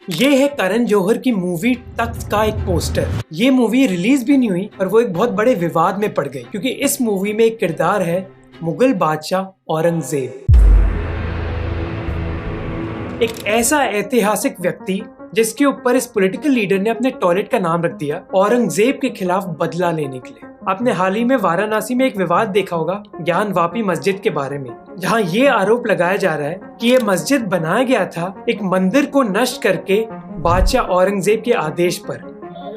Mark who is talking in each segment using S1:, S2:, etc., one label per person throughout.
S1: ये है करण जौहर की मूवी तख्त का एक पोस्टर। ये मूवी रिलीज भी नहीं हुई और वो एक बहुत बड़े विवाद में पड़ गई क्योंकि इस मूवी में एक किरदार है मुगल बादशाह औरंगजेब, एक ऐसा ऐतिहासिक व्यक्ति जिसके ऊपर इस पॉलिटिकल लीडर ने अपने टॉयलेट का नाम रख दिया औरंगजेब के खिलाफ बदला लेने के लिए। आपने हाल ही में वाराणसी में एक विवाद देखा होगा ज्ञानवापी मस्जिद के बारे में, जहां ये आरोप लगाया जा रहा है कि ये मस्जिद बनाया गया था एक मंदिर को नष्ट करके बादशाह औरंगजेब के आदेश पर।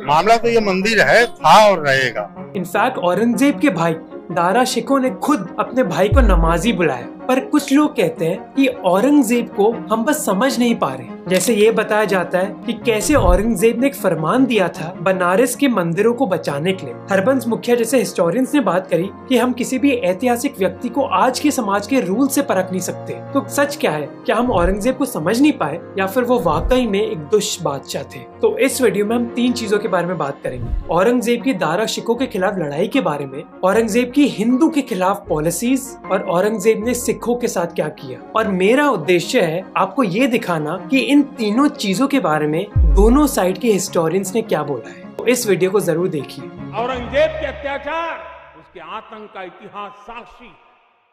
S2: मामला तो ये मंदिर है, था और रहेगा।
S1: इनफैक्ट औरंगजेब के भाई दारा शिकोह ने खुद अपने भाई को नमाजी बुलाया, पर कुछ लोग कहते हैं कि औरंगजेब को हम बस समझ नहीं पा रहे। जैसे ये बताया जाता है कि कैसे औरंगजेब ने एक फरमान दिया था बनारस के मंदिरों को बचाने के लिए। हरबंस मुखिया जैसे हिस्टोरियंस ने बात करी कि हम किसी भी ऐतिहासिक व्यक्ति को आज के समाज के रूल से परख नहीं सकते। तो सच क्या है, क्या हम औरंगजेब को समझ नहीं पाए या फिर वो वाकई में एक दुष्ट बादशाह थे? तो इस वीडियो में हम 3 चीजों के बारे में बात करेंगे। औरंगजेब की दारा शिकोह के खिलाफ लड़ाई के बारे में, औरंगजेब की हिंदू के खिलाफ पॉलिसीज और औरंगजेब ने सिखों के साथ क्या किया। और मेरा उद्देश्य है आपको ये दिखाना कि इन तीनों चीजों के बारे में दोनों साइड के हिस्टोरियंस ने क्या बोला है। तो इस वीडियो को जरूर देखिए।
S3: औरंगजेब के अत्याचार, उसके आतंक का इतिहास साक्षी।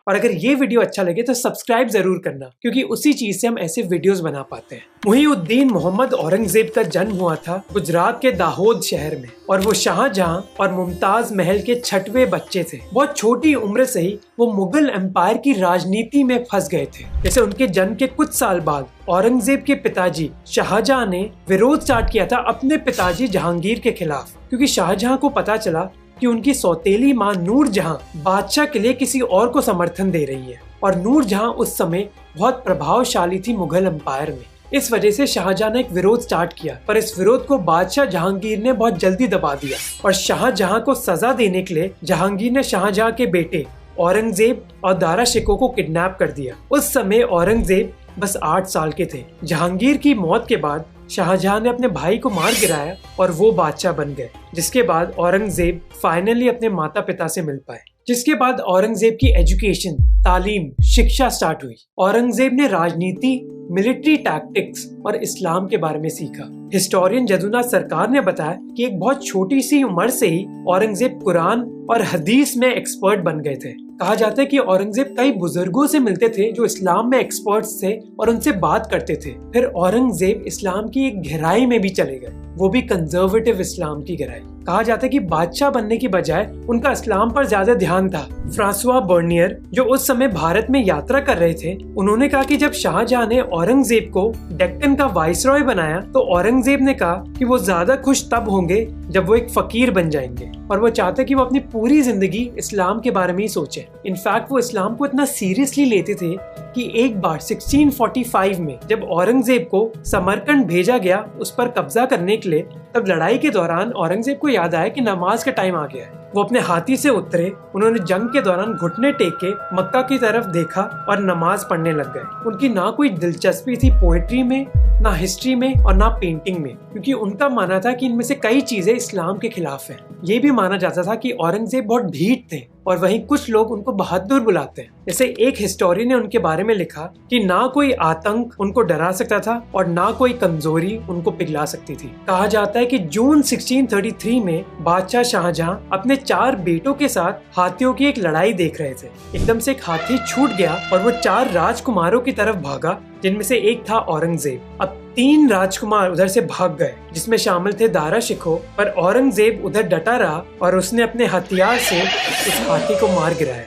S1: और अगर ये वीडियो अच्छा लगे तो सब्सक्राइब जरूर करना, क्योंकि उसी चीज से हम ऐसे वीडियोस बना पाते हैं। मुहीउद्दीन मोहम्मद औरंगजेब का जन्म हुआ था गुजरात के दाहोद शहर में, और वो शाहजहां और मुमताज महल के 6वें बच्चे थे। बहुत छोटी उम्र से ही वो मुगल एम्पायर की राजनीति में फंस गए थे। जैसे उनके जन्म के कुछ साल बाद औरंगजेब के पिताजी शाहजहां ने विरोध स्टार्ट किया था अपने पिताजी जहांगीर के खिलाफ, क्योंकि शाहजहां को पता चला कि उनकी सौतेली मां नूरजहां बादशाह के लिए किसी और को समर्थन दे रही है, और नूरजहां उस समय बहुत प्रभावशाली थी मुगल एम्पायर में। इस वजह से शाहजहां ने एक विरोध स्टार्ट किया, पर इस विरोध को बादशाह जहांगीर ने बहुत जल्दी दबा दिया, और शाहजहां को सजा देने के लिए जहांगीर ने शाहजहां के बेटे औरंगजेब और दारा शिकोह को किडनैप कर दिया। उस समय औरंगजेब बस 8 साल के थे। जहांगीर की मौत के बाद शाहजहां ने अपने भाई को मार गिराया और वो बादशाह बन गए, जिसके बाद औरंगजेब फाइनली अपने माता पिता से मिल पाए। जिसके बाद औरंगजेब की एजुकेशन, तालीम, शिक्षा स्टार्ट हुई। औरंगजेब ने राजनीति, मिलिट्री टैक्टिक्स और इस्लाम के बारे में सीखा। हिस्टोरियन जदुनाथ सरकार ने बताया कि एक बहुत छोटी सी उम्र से ही औरंगजेब कुरान और हदीस में एक्सपर्ट बन गए थे। कहा जाता है कि औरंगजेब कई बुजुर्गों से मिलते थे जो इस्लाम में एक्सपर्ट्स थे और उनसे बात करते थे। फिर औरंगजेब इस्लाम की एक गहराई में भी चले गए, वो भी कंजर्वेटिव इस्लाम की गहराई। कहा जाता है कि बादशाह बनने की बजाय उनका इस्लाम पर ज्यादा ध्यान था। फ्रांसवा बर्नियर, जो उस समय भारत में यात्रा कर रहे थे, उन्होंने कहा कि जब शाहजहां ने औरंगजेब को डेक्कन का वाइसरॉय बनाया तो औरंगजेब ने कहा कि वो ज्यादा खुश तब होंगे जब वो एक फकीर बन जाएंगे, और वो चाहते कि वो अपनी पूरी जिंदगी इस्लाम के बारे में ही सोचे। इनफैक्ट वो इस्लाम को इतना सीरियसली लेते थे कि एक बार 1645 में जब औरंगजेब को समरकंद भेजा गया उस पर कब्जा करने के लिए, तब लड़ाई के दौरान औरंगजेब को याद आया कि नमाज का टाइम आ गया है। वो अपने हाथी से उतरे, उन्होंने जंग के दौरान घुटने टेक के मक्का की तरफ देखा और नमाज पढ़ने लग गए। उनकी ना कोई दिलचस्पी थी पोएट्री में, ना हिस्ट्री में और ना पेंटिंग में, क्योंकि उनका मानना था कि इनमें से कई चीजें इस्लाम के खिलाफ हैं। ये भी माना जाता था कि औरंगजेब बहुत ढीठ थे, और वहीं कुछ लोग उनको बहादुर बुलाते हैं। जैसे एक हिस्टोरियन ने उनके बारे में लिखा कि ना कोई आतंक उनको डरा सकता था और ना कोई कमजोरी उनको पिघला सकती थी। कहा जाता है कि जून 1633 में बादशाह शाहजहां अपने 4 बेटों के साथ हाथियों की एक लड़ाई देख रहे थे। एकदम से एक हाथी छूट गया और वो 4 राजकुमारों की तरफ भागा, जिनमें से एक था औरंगजेब। अब 3 राजकुमार उधर से भाग गए, जिसमें शामिल थे दारा शिकोह, पर औरंगजेब उधर डटा रहा और उसने अपने हथियार से उस हाथी को मार गिराया।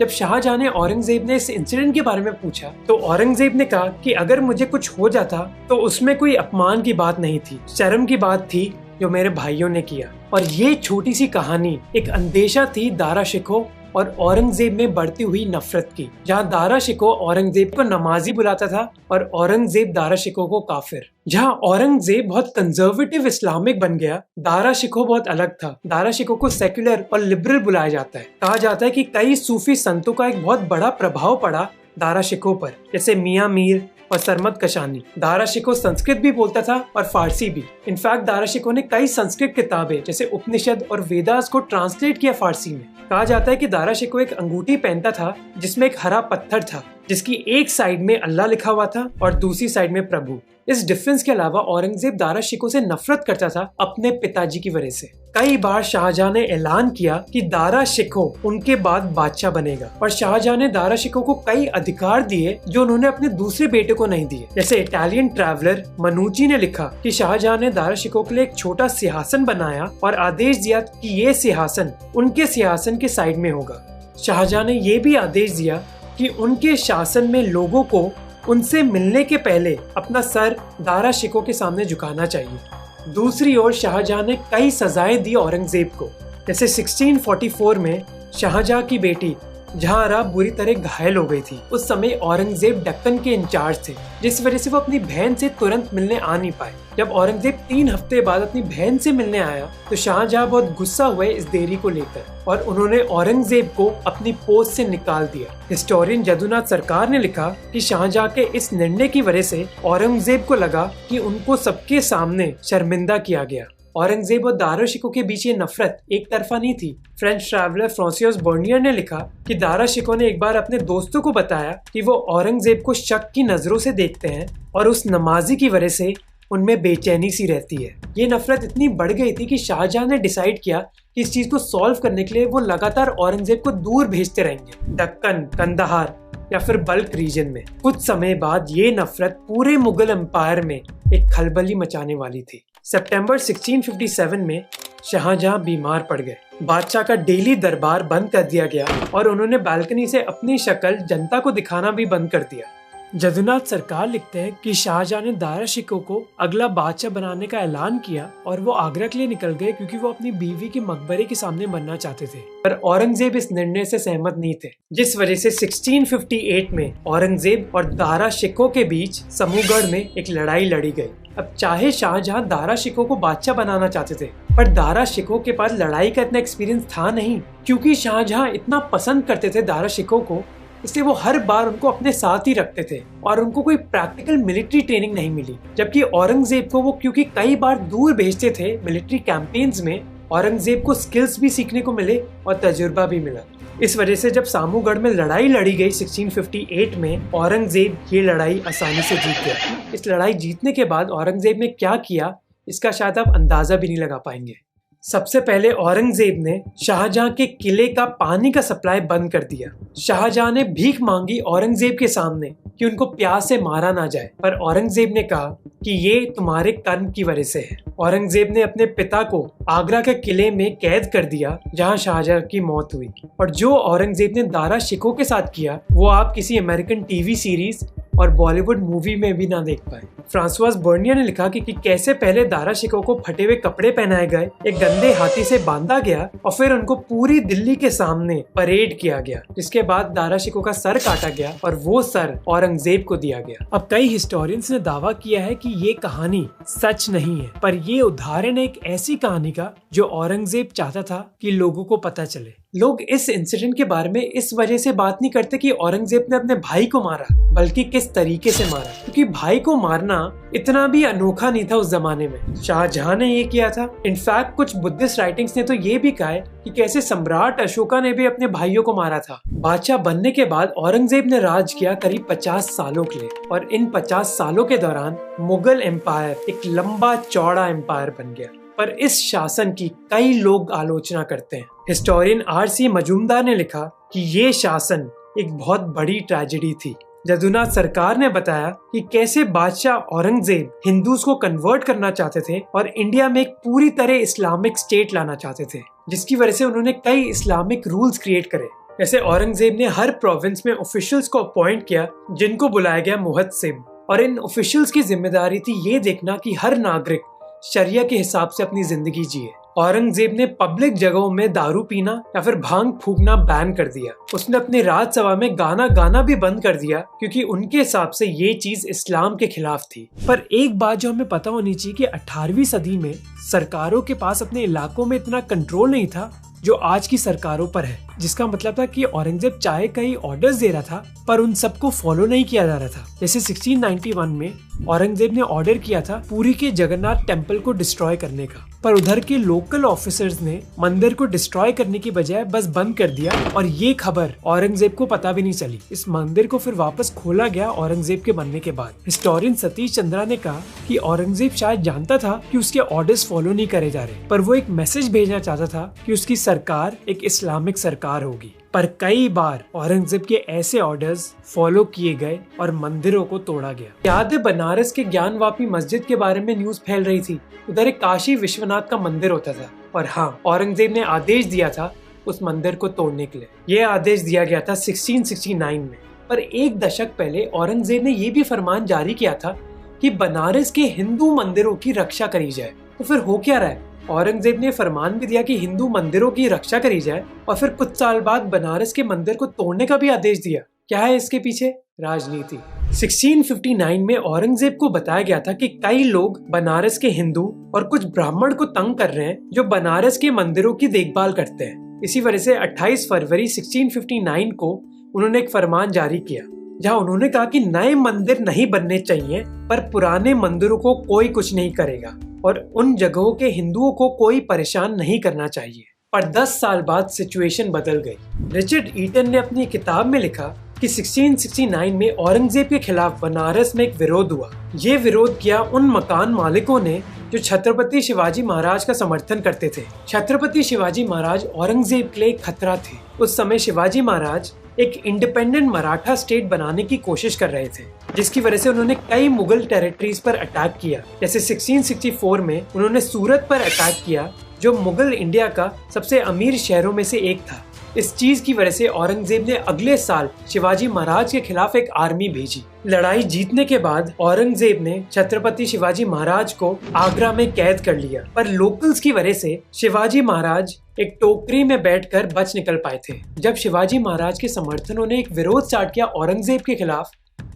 S1: जब शाहजहां ने औरंगजेब ने इस इंसिडेंट के बारे में पूछा तो औरंगजेब ने कहा कि अगर मुझे कुछ हो जाता तो उसमें कोई अपमान की बात नहीं थी, शर्म की बात थी जो मेरे भाइयों ने किया। और ये छोटी सी कहानी एक अंदेशा थी दारा शिकोह और औरंगजेब में बढ़ती हुई नफरत की, जहां दारा शिकोह औरंगजेब को नमाजी बुलाता था और औरंगजेब दारा शिकोह को काफिर। जहां औरंगजेब बहुत कंजर्वेटिव इस्लामिक बन गया, दारा शिकोह बहुत अलग था। दारा शिकोह को सेक्युलर और लिबरल बुलाया जाता है। कहा जाता है कि कई सूफी संतों का एक बहुत बड़ा प्रभाव पड़ा दारा शिकोह पर, जैसे मियां मीर और सरमद कशानी। दारा शिकोह संस्कृत भी बोलता था और फारसी भी। इनफैक्ट दारा शिकोह ने कई संस्कृत किताबें जैसे उपनिषद और वेदास को ट्रांसलेट किया फारसी में। कहा जाता है कि दारा शिकोह एक अंगूठी पहनता था जिसमें एक हरा पत्थर था, जिसकी एक साइड में अल्लाह लिखा हुआ था और दूसरी साइड में प्रभु। इस डिफरेंस के अलावा औरंगजेब दारा शिकोह से नफरत करता था अपने पिताजी की वजह से। कई बार शाहजहां ने ऐलान किया कि दारा शिकोह उनके बाद बादशाह बनेगा और शाहजहां ने दारा शिकोह को कई अधिकार दिए जो उन्होंने अपने दूसरे बेटे को नहीं दिए। जैसे इटालियन ट्रैवलर मनुची ने लिखा कि शाहजहां ने दारा शिकोह के लिए एक छोटा सिंहासन बनाया और आदेश दिया कि ये सिंहासन उनके सिंहासन के साइड में होगा। शाहजहां ने यह भी आदेश दिया कि उनके शासन में लोगों को उनसे मिलने के पहले अपना सर दारा शिकोह के सामने झुकाना चाहिए। दूसरी ओर शाहजहां ने कई सजाएं दी औरंगजेब को। जैसे 1644 में शाहजहां की बेटी जहांआरा बुरी तरह घायल हो गई थी। उस समय औरंगजेब दक्कन के इंचार्ज थे, जिस वजह से वो अपनी बहन से तुरंत मिलने आ नहीं पाए। जब औरंगजेब 3 हफ्ते बाद अपनी बहन से मिलने आया तो शाहजहां बहुत गुस्सा हुए इस देरी को लेकर और उन्होंने औरंगजेब को अपनी पोस्ट से निकाल दिया। हिस्टोरियन जदुनाथ सरकार ने लिखा कि शाहजहां के इस निर्णय की वजह से औरंगजेब को लगा कि उनको सबके सामने शर्मिंदा किया गया। औरंगजेब और दारा शिकोह के बीच ये नफरत एक तरफा नहीं थी। फ्रेंच ट्रैवलर फ्रांसिस बर्नियर ने लिखा कि दारा शिकोह ने एक बार अपने दोस्तों को बताया कि वो औरंगजेब को शक की नजरों से देखते हैं और उस नमाजी की वजह से उनमें बेचैनी सी रहती है। ये नफरत इतनी बढ़ गई थी कि शाहजहां ने डिसाइड किया कि इस चीज को सॉल्व करने के लिए वो लगातार औरंगजेब को दूर भेजते रहेंगे, दक्कन, कंदाहार या फिर बल्क रीजन में। कुछ समय बाद ये नफरत पूरे मुगल एम्पायर में एक खलबली मचाने वाली थी। सितंबर 1657 में शाहजहां बीमार पड़ गए। बादशाह का डेली दरबार बंद कर दिया गया और उन्होंने बालकनी से अपनी शक्ल जनता को दिखाना भी बंद कर दिया। जदुनाथ सरकार लिखते हैं कि शाहजहां ने दारा शिकोह को अगला बादशाह बनाने का ऐलान किया और वो आगरा के लिए निकल गए क्योंकि वो अपनी बीवी के मकबरे के सामने मरना चाहते थे। पर औरंगजेब इस निर्णय से सहमत नहीं थे, जिस वजह से 1658 में औरंगजेब और दारा शिकोह के बीच समूहगढ़ में एक लड़ाई लड़ी गई। अब चाहे शाहजहां दारा शिकोह को बादशाह बनाना चाहते थे, पर दारा शिकोह के पास लड़ाई का इतना एक्सपीरियंस था नहीं। क्योंकि शाहजहां इतना पसंद करते थे दारा शिकोह को, इसलिए वो हर बार उनको अपने साथ ही रखते थे और उनको कोई प्रैक्टिकल मिलिट्री ट्रेनिंग नहीं मिली। जबकि औरंगजेब को वो क्योंकि कई बार दूर भेजते थे मिलिट्री कैंपेन्स में, औरंगजेब को स्किल्स भी सीखने को मिले और तजुर्बा भी मिला। इस वजह से जब सामूगढ़ में लड़ाई लड़ी गई 1658 में, औरंगजेब ये लड़ाई आसानी से जीत गया। इस लड़ाई जीतने के बाद औरंगजेब ने क्या किया, इसका शायद आप अंदाजा भी नहीं लगा पाएंगे। सबसे पहले औरंगजेब ने शाहजहां के किले का पानी का सप्लाई बंद कर दिया। शाहजहां ने भीख मांगी औरंगजेब के सामने कि उनको प्यास से मारा ना जाए, पर औरंगजेब ने कहा कि ये तुम्हारे कर्म की वजह से है। औरंगजेब ने अपने पिता को आगरा के किले में कैद कर दिया जहां शाहजहां की मौत हुई। और जो औरंगजेब ने दारा शिकोह के साथ किया वो आप किसी अमेरिकन टीवी सीरीज और बॉलीवुड मूवी में भी ना देख पाए। फ्रांसवास बर्नियर ने लिखा कि कैसे पहले दारा शिकोह को फटे हुए कपड़े पहनाए गए, एक गंदे हाथी से बांधा गया और फिर उनको पूरी दिल्ली के सामने परेड किया गया, जिसके बाद दारा शिकोह का सर काटा गया और वो सर औरंगजेब को दिया गया। अब कई हिस्टोरियंस ने दावा किया है कि ये कहानी सच नहीं है, पर ये उदाहरण है एक ऐसी कहानी का जो औरंगजेब चाहता था कि लोगों को पता चले। लोग इस इंसिडेंट के बारे में इस वजह से बात नहीं करते कि औरंगजेब ने अपने भाई को मारा, बल्कि किस तरीके से मारा, क्योंकि भाई को मारना इतना भी अनोखा नहीं था उस जमाने में। शाहजहां ने ये किया था। इनफैक्ट कुछ बुद्धिस्ट राइटिंग्स ने तो ये भी कहा है कि कैसे सम्राट अशोका ने भी अपने भाइयों को मारा था। बादशाह बनने के बाद औरंगजेब ने राज किया करीब 50 सालों के लिए और इन 50 सालों के दौरान मुगल एम्पायर एक लंबा चौड़ा एम्पायर बन गया। पर इस शासन की कई लोग आलोचना करते हैं। Historian RC. मजूमदार ने लिखा कि ये शासन एक बहुत बड़ी ट्रेजेडी थी। जदुनाथ सरकार ने बताया कि कैसे बादशाह औरंगजेब हिंदूज को कन्वर्ट करना चाहते थे और इंडिया में एक पूरी तरह इस्लामिक स्टेट लाना चाहते थे, जिसकी वजह से उन्होंने कई इस्लामिक रूल्स क्रिएट करे। जैसे औरंगजेब ने हर प्रोविंस में ऑफिशियल्स को अपॉइंट किया जिनको बुलाया गया मुहत्सिब, और इन ऑफिशियल्स की जिम्मेदारी थी ये देखना कि हर नागरिक शरिया के हिसाब से अपनी जिंदगी जिए। औरंगजेब ने पब्लिक जगहों में दारू पीना या फिर भांग फूकना बैन कर दिया। उसने अपने राजसभा में गाना भी बंद कर दिया क्योंकि उनके हिसाब से ये चीज इस्लाम के खिलाफ थी। पर एक बात जो हमें पता होनी चाहिए कि 18वीं सदी में सरकारों के पास अपने इलाकों में इतना कंट्रोल नहीं था जो आज की सरकारों पर है, जिसका मतलब था कि औरंगजेब चाहे कई ऑर्डर्स दे रहा था पर उन सबको फॉलो नहीं किया जा रहा था। जैसे 1691 में औरंगजेब ने ऑर्डर किया था पुरी के जगन्नाथ टेम्पल को डिस्ट्रॉय करने का, पर उधर के लोकल ऑफिसर्स ने मंदिर को डिस्ट्रॉय करने की बजाय बस बंद कर दिया और ये खबर औरंगजेब को पता भी नहीं चली। इस मंदिर को फिर वापस खोला गया औरंगजेब के बनने के बाद। हिस्टोरियन सतीश चंद्रा ने कहा कि औरंगजेब शायद जानता था कि उसके ऑर्डर्स फॉलो नहीं करे जा रहे, पर वो एक मैसेज भेजना चाहता था कि उसकी सरकार एक इस्लामिक सरकार होगी। पर कई बार औरंगजेब के ऐसे ऑर्डर्स फॉलो किए गए और मंदिरों को तोड़ा गया। याद है बनारस के ज्ञानवापी मस्जिद के बारे में न्यूज फैल रही थी। उधर एक काशी विश्वनाथ का मंदिर होता था और हाँ, औरंगजेब ने आदेश दिया था उस मंदिर को तोड़ने के लिए। ये आदेश दिया गया था 1669 में। पर एक दशक पहले औरंगजेब ने ये भी फरमान जारी किया था कि बनारस के हिंदू मंदिरों की रक्षा करी जाए। तो फिर हो क्या रहा है? औरंगजेब ने फरमान भी दिया कि हिंदू मंदिरों की रक्षा करी जाए और फिर कुछ साल बाद बनारस के मंदिर को तोड़ने का भी आदेश दिया। क्या है इसके पीछे? राजनीति। 1659 में औरंगजेब को बताया गया था कि कई लोग बनारस के हिंदू और कुछ ब्राह्मण को तंग कर रहे हैं जो बनारस के मंदिरों की देखभाल करते हैं। इसी वजह से 28 फरवरी 1659 को उन्होंने एक फरमान जारी किया जहां उन्होंने कहा कि नए मंदिर नहीं बनने चाहिए, पर पुराने मंदिरों को कोई कुछ नहीं करेगा और उन जगहों के हिंदुओं को कोई परेशान नहीं करना चाहिए। पर 10 साल बाद सिचुएशन बदल गई। रिचर्ड ईटन ने अपनी किताब में लिखा कि 1669 में औरंगजेब के खिलाफ बनारस में एक विरोध हुआ। ये विरोध किया उन मकान मालिकों ने जो छत्रपति शिवाजी महाराज का समर्थन करते थे। छत्रपति शिवाजी महाराज औरंगजेब के लिए एक खतरा थे। उस समय शिवाजी महाराज एक इंडिपेंडेंट मराठा स्टेट बनाने की कोशिश कर रहे थे, जिसकी वजह से उन्होंने कई मुगल टेरिटरीज पर अटैक किया। जैसे 1664 में उन्होंने सूरत पर अटैक किया, जो मुगल इंडिया का सबसे अमीर शहरों में से एक था। इस चीज की वजह से औरंगजेब ने अगले साल शिवाजी महाराज के खिलाफ एक आर्मी भेजी। लड़ाई जीतने के बाद औरंगजेब ने छत्रपति शिवाजी महाराज को आगरा में कैद कर लिया, पर लोकल्स की वजह से शिवाजी महाराज एक टोकरी में बैठकर बच निकल पाए थे। जब शिवाजी महाराज के समर्थकों ने एक विरोध स्टार्ट किया औरंगजेब के खिलाफ,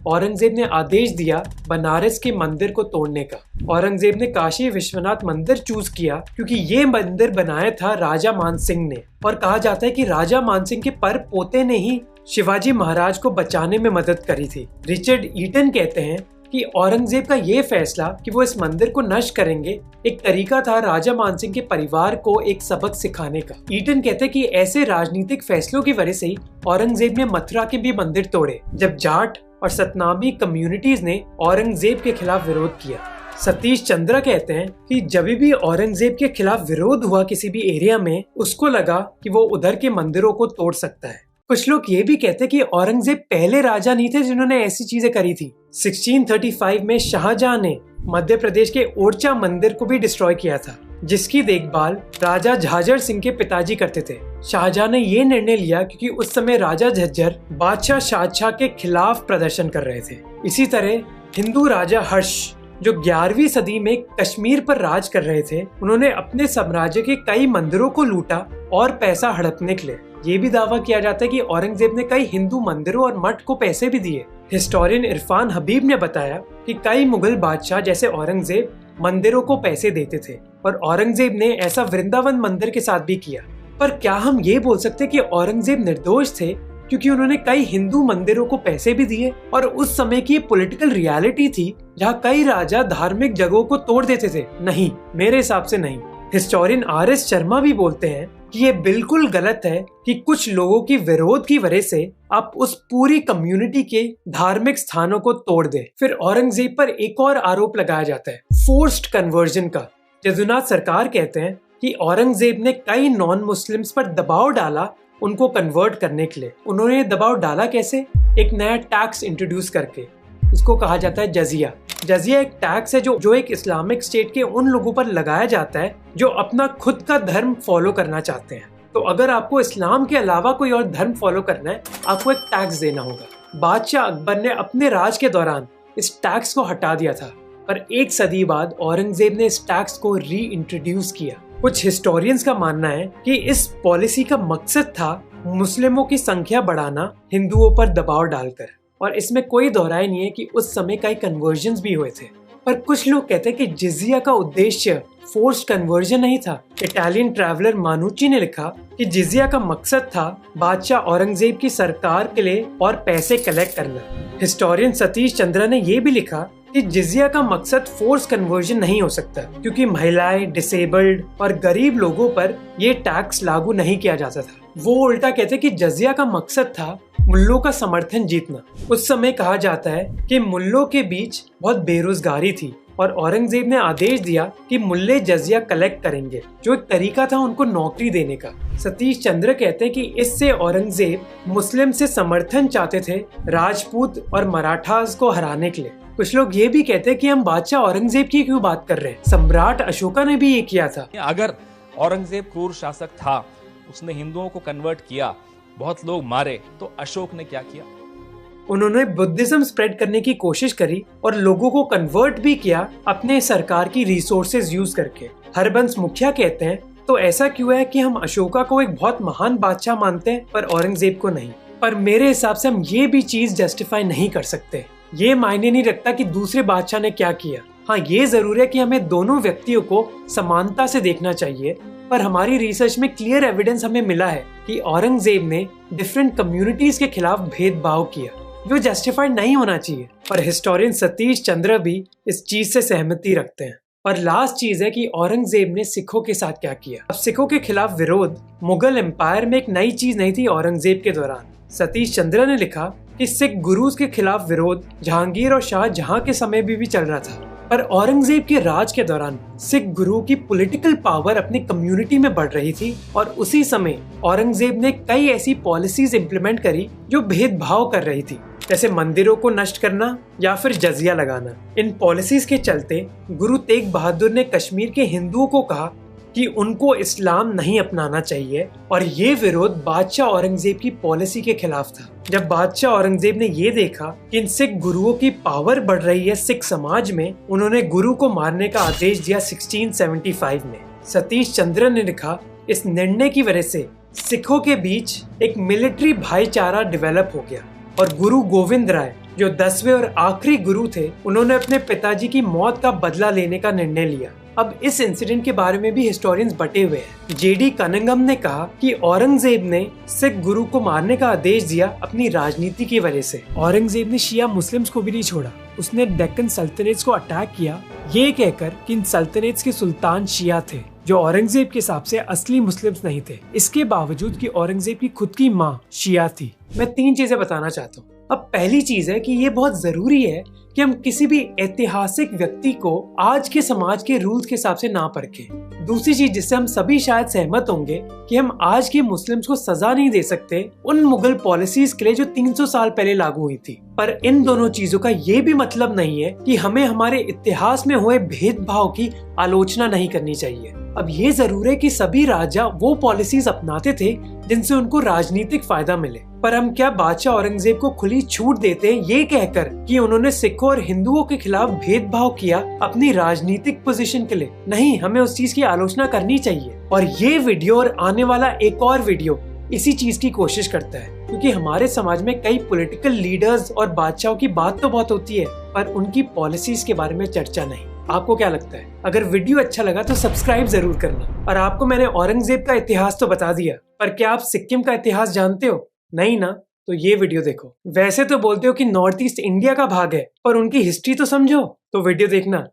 S1: औरंगजेब ने आदेश दिया बनारस के मंदिर को तोड़ने का। औरंगजेब ने काशी विश्वनाथ मंदिर चूज किया क्योंकि ये मंदिर बनाया था राजा मानसिंह ने, और कहा जाता है कि राजा मानसिंह के पर पोते ने ही शिवाजी महाराज को बचाने में मदद करी थी। रिचर्ड ईटन कहते हैं कि औरंगजेब का ये फैसला कि वो इस मंदिर को नष्ट करेंगे एक तरीका था राजा मानसिंह के परिवार को एक सबक सिखाने का। ईटन कहते हैं कि ऐसे राजनीतिक फैसलों की वजह से ही औरंगजेब ने मथुरा के भी मंदिर तोड़े, जब जाट और सतनामी कम्युनिटीज ने औरंगजेब के खिलाफ विरोध किया। सतीश चंद्रा कहते हैं कि जब भी औरंगजेब के खिलाफ विरोध हुआ किसी भी एरिया में, उसको लगा कि वो उधर के मंदिरों को तोड़ सकता है। कुछ लोग ये भी कहते हैं कि औरंगजेब पहले राजा नहीं थे जिन्होंने ऐसी चीजें करी थी। 1635 में शाहजहां ने मध्य प्रदेश के ओरछा मंदिर को भी डिस्ट्रॉय किया था, जिसकी देखभाल राजा झाझर सिंह के पिताजी करते थे। शाहजहां ने ये निर्णय लिया क्योंकि उस समय राजा झज्जर बादशाह शाहजहां के खिलाफ प्रदर्शन कर रहे थे। इसी तरह हिंदू राजा हर्ष, जो 11वीं सदी में कश्मीर पर राज कर रहे थे, उन्होंने अपने साम्राज्य के कई मंदिरों को लूटा और पैसा हड़पने के लिए। ये भी दावा किया जाता है कि औरंगजेब ने कई हिंदू मंदिरों और मठ को पैसे भी दिए। हिस्टोरियन इरफान हबीब ने बताया कि कई मुगल बादशाह जैसे औरंगजेब मंदिरों को पैसे देते थे और औरंगजेब ने ऐसा वृंदावन मंदिर के साथ भी किया। पर क्या हम ये बोल सकते कि औरंगजेब निर्दोष थे क्योंकि उन्होंने कई हिंदू मंदिरों को पैसे भी दिए? और उस समय की पॉलिटिकल रियलिटी थी जहाँ कई राजा धार्मिक जगहों को तोड़ देते थे। नहीं, मेरे हिसाब से नहीं। Historian RS. शर्मा भी बोलते हैं कि ये बिल्कुल गलत है कि कुछ लोगों की विरोध की वजह से आप उस पूरी कम्युनिटी के धार्मिक स्थानों को तोड़ दे। फिर औरंगजेब पर एक और आरोप लगाया जाता है, फोर्स्ड कन्वर्जन का। जदुनाथ सरकार कहते हैं कि औरंगजेब ने कई नॉन मुस्लिम्स पर दबाव डाला उनको कन्वर्ट करने के लिए। उन्होंने दबाव डाला कैसे? एक नया टैक्स इंट्रोड्यूस करके। इसको कहा जाता है जजिया। जजिया एक टैक्स है जो एक इस्लामिक स्टेट के उन लोगों पर लगाया जाता है जो अपना खुद का धर्म फॉलो करना चाहते हैं। तो अगर आपको इस्लाम के अलावा कोई और धर्म फॉलो करना है, आपको एक टैक्स देना होगा। बादशाह अकबर ने अपने राज के दौरान इस टैक्स को हटा दिया था, पर एक सदी बाद औरंगजेब ने इस टैक्स को री इंट्रोड्यूस किया। कुछ हिस्टोरियंस का मानना है कि इस पॉलिसी का मकसद था मुस्लिमों की संख्या बढ़ाना हिंदुओं पर दबाव डालकर, और इसमें कोई दोहराई नहीं है कि उस समय कई कन्वर्जन्स भी हुए थे। पर कुछ लोग कहते हैं कि जिजिया का उद्देश्य फोर्स्ड कन्वर्जन नहीं था। इटालियन ट्रैवलर मानुची ने लिखा कि जिजिया का मकसद था बादशाह औरंगजेब की सरकार के लिए और पैसे कलेक्ट करना। हिस्टोरियन सतीश चंद्रा ने यह भी लिखा कि जिजिया का मकसद फोर्स कन्वर्जन नहीं हो सकता, क्योंकि महिलाएं, डिसेबल्ड और गरीब लोगों पर ये टैक्स लागू नहीं किया जाता था। वो उल्टा कहते कि जजिया का मकसद था मुल्लों का समर्थन जीतना। उस समय कहा जाता है कि मुल्लों के बीच बहुत बेरोजगारी थी और औरंगजेब ने आदेश दिया कि मुल्ले जजिया कलेक्ट करेंगे, जो एक तरीका था उनको नौकरी देने का। सतीश चंद्र कहते हैं कि इससे औरंगजेब मुस्लिम से समर्थन चाहते थे राजपूत और मराठास को हराने के लिए। कुछ लोग ये भी कहते हैं कि हम बादशाह औरंगजेब की क्यों बात कर रहे हैं, सम्राट अशोका ने भी ये किया था।
S4: अगर औरंगजेब क्रूर शासक था, उसने हिंदुओं को कन्वर्ट किया, बहुत लोग मारे, तो अशोक ने क्या किया?
S1: उन्होंने बुद्धिज्म स्प्रेड करने की कोशिश करी और लोगों को कन्वर्ट भी किया अपने सरकार की रिसोर्सेज यूज करके। हरबंस मुखिया कहते हैं, तो ऐसा क्यों है कि हम अशोका को एक बहुत महान बादशाह मानते हैं पर औरंगजेब को नहीं। पर मेरे हिसाब से हम ये भी चीज जस्टिफाई नहीं कर सकते। ये मायने नहीं रखता कि दूसरे बादशाह ने क्या किया। हाँ, ये जरूर है कि हमें दोनों व्यक्तियों को समानता से देखना चाहिए, पर हमारी रिसर्च में क्लियर एविडेंस हमें मिला है कि औरंगजेब ने डिफरेंट कम्युनिटीज के खिलाफ भेदभाव किया, जो जस्टिफाइड नहीं होना चाहिए। पर हिस्टोरियन सतीश चंद्र भी इस चीज से सहमति रखते हैं। और लास्ट चीज है कि औरंगजेब ने सिखों के साथ क्या किया। अब सिखों के खिलाफ विरोध मुगल एम्पायर में एक नई चीज नहीं थी औरंगजेब के दौरान। सतीश चंद्र ने लिखा कि सिख गुरुज के खिलाफ विरोध जहांगीर और शाहजहां के समय भी चल रहा था, पर औरंगजेब के राज के दौरान सिख गुरु की पॉलिटिकल पावर अपनी कम्युनिटी में बढ़ रही थी और उसी समय औरंगजेब ने कई ऐसी पॉलिसीज इंप्लीमेंट करी जो भेदभाव कर रही थी, जैसे मंदिरों को नष्ट करना या फिर जजिया लगाना। इन पॉलिसीज के चलते गुरु तेग बहादुर ने कश्मीर के हिंदुओं को कहा कि उनको इस्लाम नहीं अपनाना चाहिए और ये विरोध बादशाह औरंगजेब की पॉलिसी के खिलाफ था। जब बादशाह औरंगजेब ने ये देखा कि इन सिख गुरुओं की पावर बढ़ रही है सिख समाज में, उन्होंने गुरु को मारने का आदेश दिया 1675 में। सतीश चंद्र ने लिखा, इस निर्णय की वजह से सिखों के बीच एक मिलिट्री भाईचारा डेवलप हो गया और गुरु गोविंद राय, जो 10वें और आखिरी गुरु थे, उन्होंने अपने पिताजी की मौत का बदला लेने का निर्णय लिया। अब इस इंसिडेंट के बारे में भी हिस्टोरियंस बटे हुए हैं। जेडी कनिंघम ने कहा कि औरंगजेब ने सिख गुरु को मारने का आदेश दिया अपनी राजनीति की वजह से। औरंगजेब ने शिया मुस्लिम्स को भी नहीं छोड़ा, उसने डेक्कन सल्तनत को अटैक किया, ये कहकर कि इन सल्तनत के सुल्तान शिया थे, जो औरंगजेब के हिसाब से असली मुस्लिम्स नहीं थे। इसके बावजूद कि औरंगजेब की खुद की माँ शिया थी। मैं 3 चीजें बताना चाहता हूँ। अब पहली चीज है कि ये बहुत जरूरी है कि हम किसी भी ऐतिहासिक व्यक्ति को आज के समाज के रूल्स के हिसाब से ना परखें। दूसरी चीज जिससे हम सभी शायद सहमत होंगे कि हम आज के मुस्लिम्स को सजा नहीं दे सकते उन मुगल पॉलिसीज के लिए जो 300 साल पहले लागू हुई थी। पर इन दोनों चीजों का ये भी मतलब नहीं है कि हमें हमारे इतिहास में हुए भेदभाव की आलोचना नहीं करनी चाहिए। अब ये जरूर है कि सभी राजा वो पॉलिसीज अपनाते थे जिनसे उनको राजनीतिक फायदा मिले, पर हम क्या बादशाह औरंगजेब को खुली छूट देते हैं ये कहकर कि उन्होंने सिखों और हिंदुओं के खिलाफ भेदभाव किया अपनी राजनीतिक पोजीशन के लिए? नहीं, हमें उस चीज की आलोचना करनी चाहिए। और ये वीडियो और आने वाला एक और वीडियो इसी चीज की कोशिश करता है, क्योंकि हमारे समाज में कई पॉलिटिकल लीडर्स और बादशाहों की बात तो बहुत होती है, पर उनकी पॉलिसीज के बारे में चर्चा नहीं। आपको क्या लगता है? अगर वीडियो अच्छा लगा तो सब्सक्राइब जरूर करना। और आपको मैंने औरंगजेब का इतिहास तो बता दिया, पर क्या आप सिक्किम का इतिहास जानते हो? नहीं ना? तो ये वीडियो देखो। वैसे तो बोलते हो कि नॉर्थ ईस्ट इंडिया का भाग है, पर उनकी हिस्ट्री तो समझो। तो वीडियो देखना।